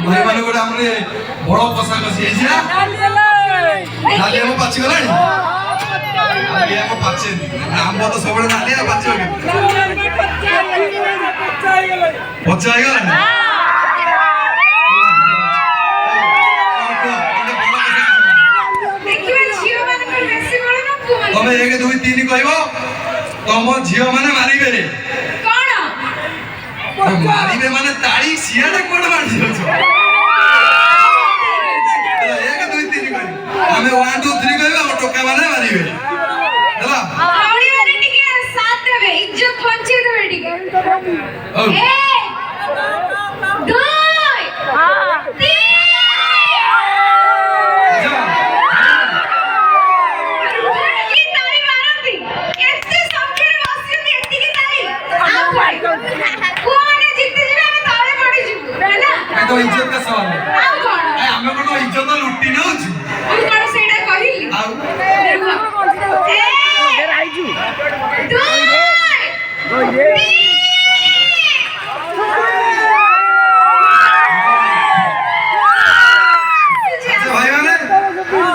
भाई माने गोटे हमरे बड़ पोशाक अछि एजिया नाली हम पाछि गलानी नाली हम पाछि नाम तो सबले नाली आ पाछि हो बच्चा आइ गलानी देखिबे झियो माने कर बेसी बळ ना तू माने तमे 1 2 3 कहबो तम झियो माने मारिबे रे कोन मारिबे माने ताड़ी सियाडा कोन मार दियो छ 1 2 3 कहबो हमें 1 2 3 कहबो हम टोका माने मारिबे हला आउडी माने टिके साथ देबे इज्जत पंचे देबे टिके ए 2 हां 3 तो इज्जत का सवाल है आ कोन ए हमें कोन इज्जत लुट्टी न होछु हम कोन सेडा कहिली आ ए आइजु 2 भाई माने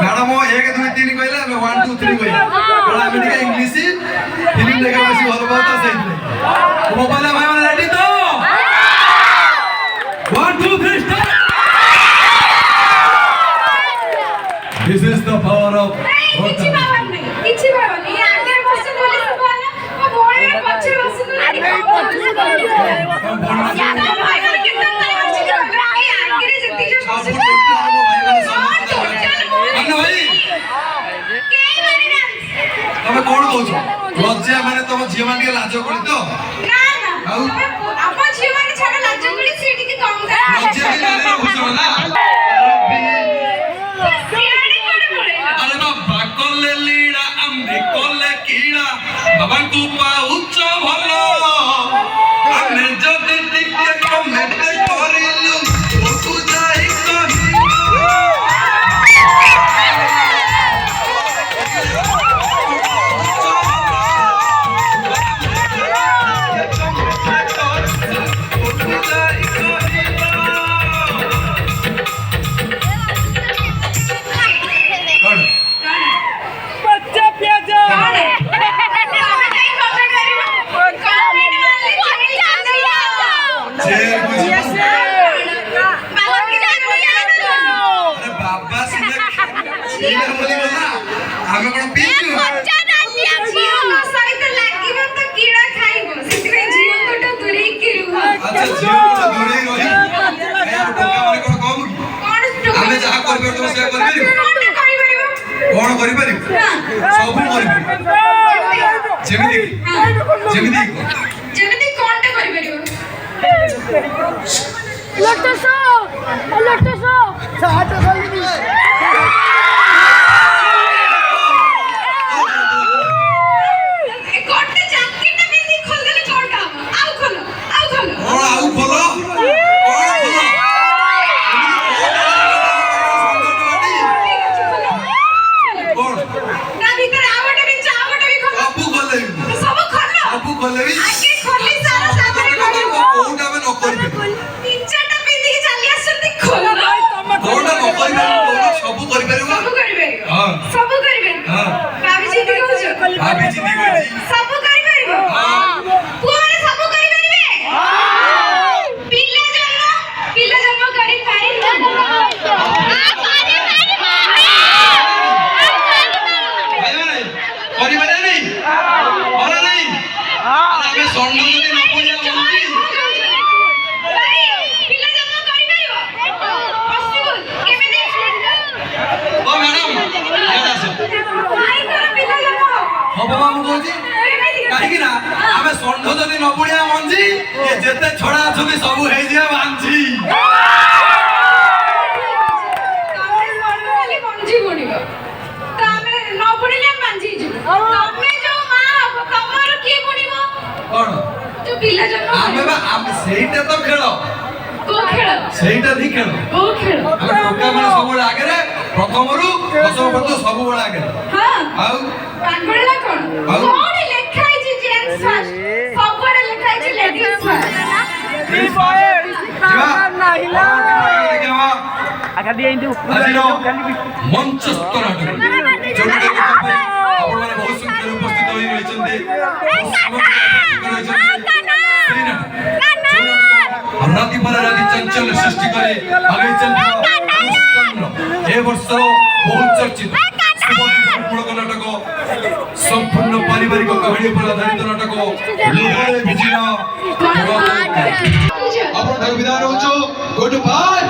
मैडम 1 2 3 कहले हमें 1 2 3 कहले बड़ा हमें देखा इंग्लिश फिल्म देखा बस भल बात सही मोबाइल भाई माने रेडी तो 1 2 3 start this is the power of किछि बाबा नहीं आगे बस बोले सब ना वो बोले में पछे बस तो नहीं भाई को कितना टाइम अछि के भाई आगे रे जति जो सब टोटल भाई माने सब अन्ना भाई के माने ना तमे कोन कहू लज्जा माने तम झियो मान के लाज करी तो ना अपन झियो माने छाड़ लाज गुली सीटी के कम कर लज्जा के लाज बुझो ना सियाड़ी कोड बोले अरे बाबा कोले लीड़ा अम्मे कोले कीड़ा बाबा को पाउच भलो अम्मे जदी टिके कमेंट करिलु ओ तू जाई कहि हमें कोन पीचू बच्चा नाची झियो नो सहित लागिबो तो कीड़ा खाइबो सितरे झियो कोटा दूरे के रुआ अच्छा झियो तो दूरे रही ए टोका माने कोन कहू कोन टोका हमें जहा करबे तो से करबे कोन करि परिबो सब करि जेमिति कोनटा करि परिबो लटसो साथ गली कोनटा जैकेट में नहीं खोल देले कोनटा आउ खोलो और आउ खोलो कोन ना भीतर आवटे भी खोलो सब खोलो आगे खोली सारा सामने खोलो कोनटा में न करबे तीन चारटा पिंदी के चली आसंती खोलो कोनटा न करबे सब करि परबो हां सब करिबे हां भाभी जी कहू भाभी जी कहू सब करि परबो हां पुआरे सब करि परबे हां पिल्ला जन्म करि पारि हां करि परिवार नहीं और नहीं हमें सोंडो जदी न पड़िया मंत्री भाई पिल्ला जन्म करि परबो पॉसिबल केमे ओ मैडम याद आसो भाई कर पिल्ला जन्म हो बाबा मु कहजी काहे कि ना हमें सोंडो जदी न पड़िया मंजी ये जेते छड़ा अछनी सब हे जिया बांझी मंजी बनिबो त हमें न पड़िले मंजी तमे जो मां हो तमर की बनिबो ପିଲା ଜନ୍ମ ଆମେ ବା ଆମେ ସେଇଟା ତ ଖେଳ କୋଉ ଖେଳ ସେଇଟା ହିଁ ଖେଳ କୋଉ ଖେଳ ଆମେ ଟୋକା ମାନେ ସବୁବେଳେ ଆଗରେ ପ୍ରଥମରୁ ଦଶମ ପର୍ଯ୍ୟନ୍ତ ସବୁବେଳେ ଆଗରେ ହଁ ଆଉ ପାଗଳ ନା କଣ ଆଉ? କୋଉଠି ଲେଖା ହେଇଛି ଜେଣ୍ଟସ ଫାର୍ଷ୍ଟ ସବୁଆଡେ ଲେଖା ହେଇଛି ଲେଡିଜ ଫାର୍ଷ୍ଟ ମଞ୍ଚସ୍ଥ ନାଟକ ଯୋଉଟାକି ଆପଣମାନେ ବହୁତ ସଂଖ୍ୟାରେ ଉପସ୍ଥିତ ହୋଇ ରହିଛନ୍ତି ରାତି ପରେ ରାତି ଚାଞ୍ଚଲ୍ୟ ସୃଷ୍ଟି କରି ଆଗେଇଛନ୍ତି ଏ ବର୍ଷର ବହୁତ ଚର୍ଚ୍ଚିତ ମୂଳକ ନାଟକ ସମ୍ପୂର୍ଣ୍ଣ ପାରିବାରିକ କାହାଣୀ ଉପରେ ଆଧାରିତ ନାଟକ ଲୁହରେ ଭିଜିଲା ଆପଣଠାରୁ ବିଦାୟ ରହୁଛୁ ଗୁଡ୍ ବାଏ।